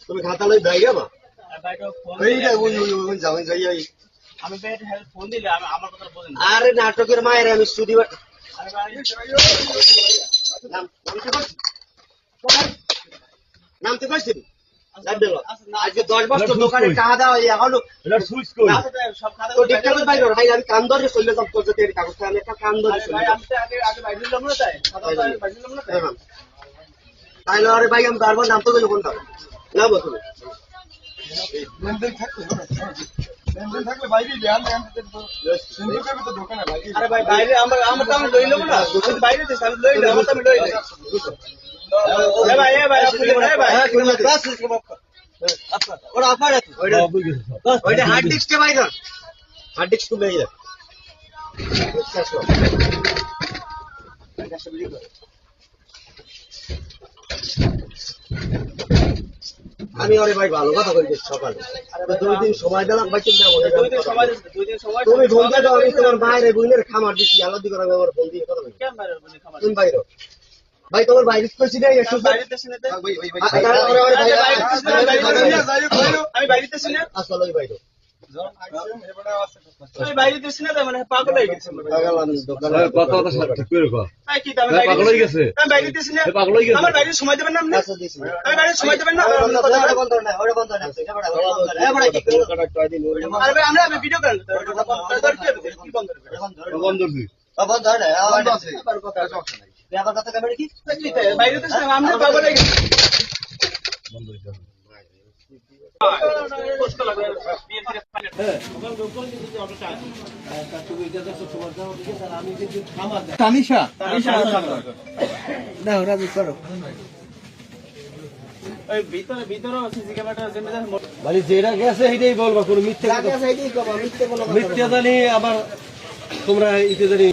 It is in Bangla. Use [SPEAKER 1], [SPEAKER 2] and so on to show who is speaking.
[SPEAKER 1] তুমি খাতা লই ভাই যাবা আরে নাটকের মায়ের আমি স্টুডিও নামতে পারছি আজকে 10 বছর দোকানে টাকা দেওয়া এখনো আমি কান ধরে চলে যাব তোর যদি কাগজটা আমি একটা কান ধরে তাইলে আরে ভাই আমি বারবার নাম তো কোনটা না বলতো থাকলে বাইরে আরে ভাই বাইরে আমার তো আমি লই নেব না বাইরে লই নেব আমি লই নেব হার্ড ডিস্ক হার্ড ডিস্ক আমি আরে ভাই ভালো কথা বলছি সকালে 2 দিন সময় দিলাম ভাই চিন্তা করে তুমি ফোন দাও আমি তোমার বাইরে বুইনের খামার দিছি আলাদা করে আমার ফোন দিয়ে কথা বলি তুমি বাইরে ভাই তোমার বাইরে কইছি না একটু বাইরে দেশ না আমি বাইরে দেশ না আসলে বাইরে আমি বাইরে দেশ না মানে পাগল হয়ে গেছে পাগল আমি দোকানে কথা কথা ঠিক করে কর এই কি দাম পাগল হয়ে গেছে আমি বাইরে দেশ না পাগল হয়ে গেছে আমার বাইরে সময় দেবেন না আপনি আমি বাইরে সময় দেবেন না ওটা বন্ধ না ওটা বন্ধ না এ বড় কি আরে ভাই আমরা ভিডিও করেন কি বন্ধ বন্ধ দিই বন্ধ না বন্ধ আছে কথা সমস্যা নাই ব্যাপার কথা কেমন কি বাইরে দেশ না আমরা পাগল হয়ে গেছে বন্ধ হয়ে যাবে
[SPEAKER 2] তানিশা না ওরা করো মানে যেটা গেছে সেটাই বলবা কোনো মিথ্যা জানি আবার তোমরা ইতে জানি